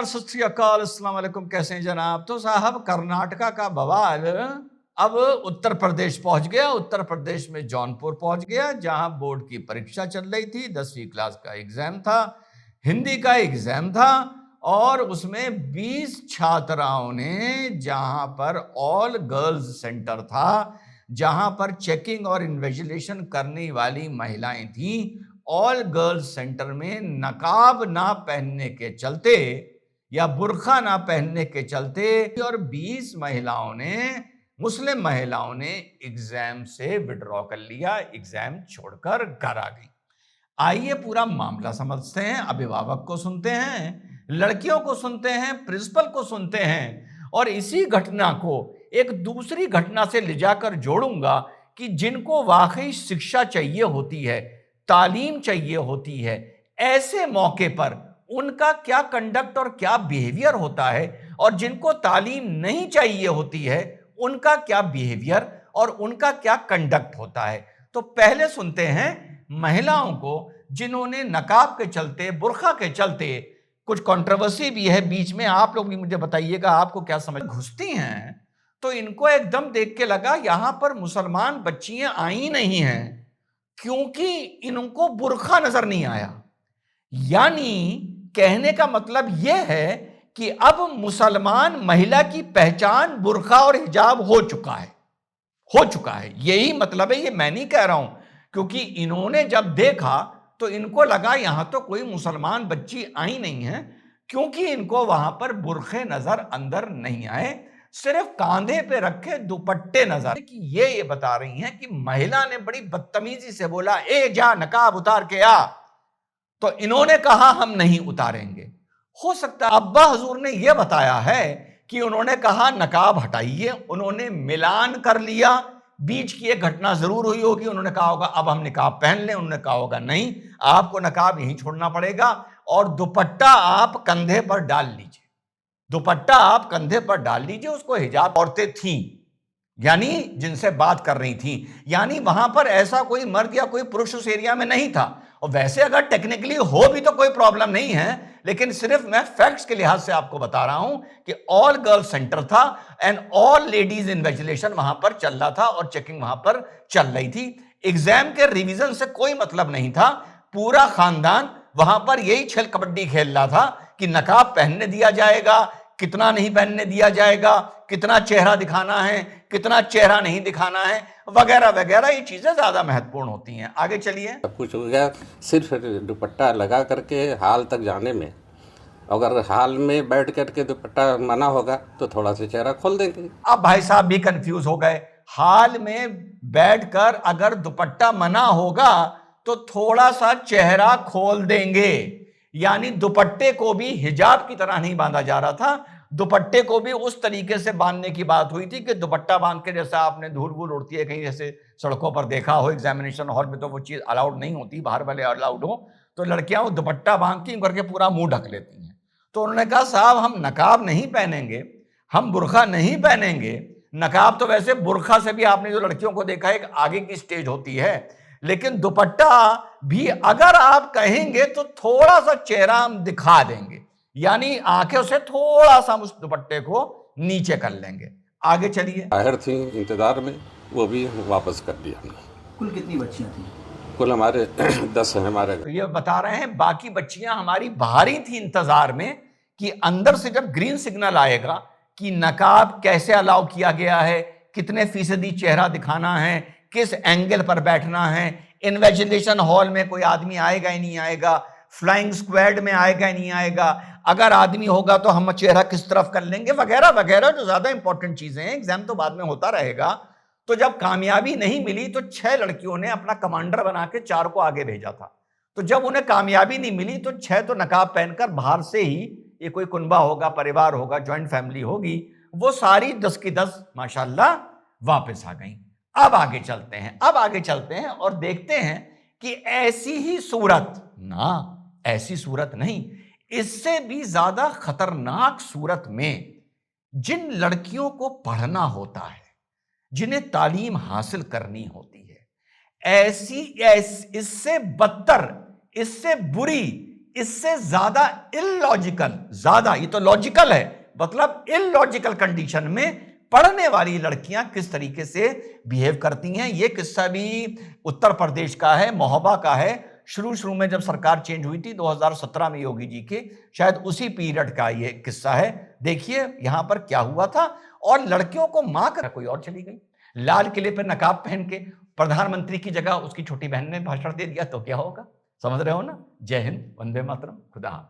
सत श्री अकाल, अस्सलाम वालेकुम। कैसे हैं जनाब? तो साहब, कर्नाटका का बवाल अब उत्तर प्रदेश पहुंच गया। उत्तर प्रदेश में जौनपुर पहुंच गया, जहां बोर्ड की परीक्षा चल रही थी। 10वीं क्लास का एग्जाम था, हिंदी का एग्जाम था, और उसमें 20 छात्राओं ने, जहां पर ऑल गर्ल्स सेंटर था, जहां पर चेकिंग और इन्वेस्टिगेशन करने वाली महिलाएं थी, ऑल गर्ल्स सेंटर में नकाब ना पहनने के चलते या बुर्खा ना पहनने के चलते और 20 महिलाओं ने, मुस्लिम महिलाओं ने एग्जाम से विड्रॉ कर लिया, एग्जाम छोड़कर घर आ गई। आइए पूरा मामला समझते हैं। अभिभावक को सुनते हैं, लड़कियों को सुनते हैं, प्रिंसिपल को सुनते हैं, और इसी घटना को एक दूसरी घटना से ले जाकर जोड़ूंगा कि जिनको वाकई शिक्षा चाहिए होती है, तालीम चाहिए होती है, ऐसे मौके पर उनका क्या कंडक्ट और क्या बिहेवियर होता है, और जिनको तालीम नहीं चाहिए होती है उनका क्या बिहेवियर और उनका क्या कंडक्ट होता है। तो पहले सुनते हैं महिलाओं को, जिन्होंने नकाब के चलते, बुर्खा के चलते, कुछ कंट्रोवर्सी भी है बीच में, आप लोग भी मुझे बताइएगा आपको क्या समझ घुसती हैं। तो इनको एकदम देख के लगा यहां पर मुसलमान बच्चियां आई नहीं हैं, क्योंकि इनको बुर्खा नजर नहीं आया। यानी कहने का मतलब यह है कि अब मुसलमान महिला की पहचान बुर्खा और हिजाब हो चुका है, हो चुका है। यही मतलब है, ये मैं नहीं कह रहा हूं, क्योंकि इन्होंने जब देखा तो इनको लगा यहां तो कोई मुसलमान बच्ची आई नहीं है, क्योंकि इनको वहां पर बुर्खे नजर अंदर नहीं आए, सिर्फ कांधे पे रखे दुपट्टे नजर। कि ये बता रही हैं कि महिला ने बड़ी बदतमीजी से बोला, ए जा नकाब उतार के आ। तो इन्होंने कहा हम नहीं उतारेंगे। हो सकता है अब्बा हजूर ने यह बताया है कि उन्होंने कहा नकाब हटाइए, उन्होंने मिलान कर लिया। बीच की एक घटना जरूर हुई होगी, उन्होंने कहा होगा अब हम निकाब पहन लें, उन्होंने कहा होगा नहीं, आपको नकाब यहीं छोड़ना पड़ेगा और दुपट्टा आप कंधे पर डाल लीजिए, दुपट्टा आप कंधे पर डाल लीजिए। उसको हिजाब औरतें थीं, यानी जिनसे बात कर रही थी, यानी वहां पर ऐसा कोई मर्द या कोई पुरुष उस एरिया में नहीं था। और वैसे अगर टेक्निकली हो भी तो कोई प्रॉब्लम नहीं है, लेकिन सिर्फ मैं फैक्ट्स के लिहाज से आपको बता रहा हूं कि ऑल गर्ल्स सेंटर था एंड ऑल लेडीज इन्वेस्टिगेशन वहां पर चल रहा था और चेकिंग वहां पर चल रही थी। एग्जाम के रिवीजन से कोई मतलब नहीं था। पूरा खानदान वहां पर यही खेल कबड्डी खेल रहा था कि नकाब पहनने दिया जाएगा, कितना नहीं पहनने दिया जाएगा, कितना चेहरा दिखाना है, कितना चेहरा नहीं दिखाना है, वगैरह वगैरह। ये चीजें ज्यादा महत्वपूर्ण होती हैं। आगे चलिए। सब कुछ हो गया, सिर्फ दुपट्टा लगा करके हाल तक जाने में। अगर हाल में बैठ करके दुपट्टा मना होगा तो थोड़ा सा चेहरा खोल देंगे। अब भाई साहब भी कंफ्यूज हो गए। हाल में बैठकर अगर दुपट्टा मना होगा तो थोड़ा सा चेहरा खोल देंगे, यानी दुपट्टे को भी हिजाब की तरह नहीं बांधा जा रहा था, दुपट्टे को भी उस तरीके से बांधने की बात हुई थी कि दुपट्टा बांध के, जैसा आपने धूल वूल उड़ती है कहीं जैसे सड़कों पर देखा हो, एग्जामिनेशन हॉल में तो वो चीज अलाउड नहीं होती, बाहर वाले अलाउड हो, तो लड़कियां वो दुपट्टा बांध के करके पूरा मुंह ढक लेती हैं। तो उन्होंने कहा साहब हम नकाब नहीं पहनेंगे, हम बुर्खा नहीं पहनेंगे। नकाब तो वैसे बुर्खा से भी आपने जो लड़कियों को देखा है एक आगे की स्टेज होती है, लेकिन दुपट्टा भी अगर आप कहेंगे तो थोड़ा सा चेहरा हम दिखा देंगे, यानी आंखें से थोड़ा सा उस दुपट्टे को नीचे कर लेंगे। आगे चलिए। बाहर थी इंतजार में, वो भी वापस कर दिया हमने। कुल कितनी बच्चियां थी? कुल हमारे 10 हैं हमारे। तो ये बता रहे हैं बाकी बच्चियां हमारी बाहर ही थी इंतजार में कि अंदर से जब ग्रीन सिग्नल आएगा कि नकाब कैसे अलाउ किया गया है, कितने फीसदी चेहरा दिखाना है, किस एंगल पर बैठना है, इन्वेस्टिगेशन हॉल में कोई आदमी आएगा ही नहीं आएगा, फ्लाइंग स्क्वाड में आएगा ही नहीं आएगा, अगर आदमी होगा तो हम चेहरा किस तरफ कर लेंगे, वगैरह वगैरह, जो ज्यादा इंपॉर्टेंट चीजें हैं। एग्जाम तो बाद में होता रहेगा। तो जब कामयाबी नहीं मिली तो 6 लड़कियों ने अपना कमांडर बना के 4 को आगे भेजा था। तो जब उन्हें कामयाबी नहीं मिली तो 6 तो नकाब पहनकर बाहर से ही, ये कोई कुनबा होगा, परिवार होगा, ज्वाइंट फैमिली होगी, वो सारी 10 की 10 माशाल्लाह वापस आ गई। अब आगे चलते हैं, अब आगे चलते हैं और देखते हैं कि ऐसी ही सूरत, ना ऐसी सूरत नहीं, इससे भी ज्यादा खतरनाक सूरत में जिन लड़कियों को पढ़ना होता है, जिन्हें तालीम हासिल करनी होती है, इससे बदतर, इससे बुरी, इससे ज्यादा इलॉजिकल, ज्यादा, ये तो लॉजिकल है, मतलब इलॉजिकल कंडीशन में पढ़ने वाली लड़कियां किस तरीके से बिहेव करती हैं। ये किस्सा भी उत्तर प्रदेश का है, महोबा का है। शुरू में जब सरकार चेंज हुई थी 2017 में योगी जी की, शायद उसी पीरियड का ये किस्सा है। देखिए यहां पर क्या हुआ था, और लड़कियों को मां कर कोई और चली गई, लाल किले पर नकाब पहन के प्रधानमंत्री की जगह उसकी छोटी बहन ने भाषण दे दिया, तो क्या होगा, समझ रहे हो ना। जय हिंद, वंदे मातरम, खुदा हाफिज।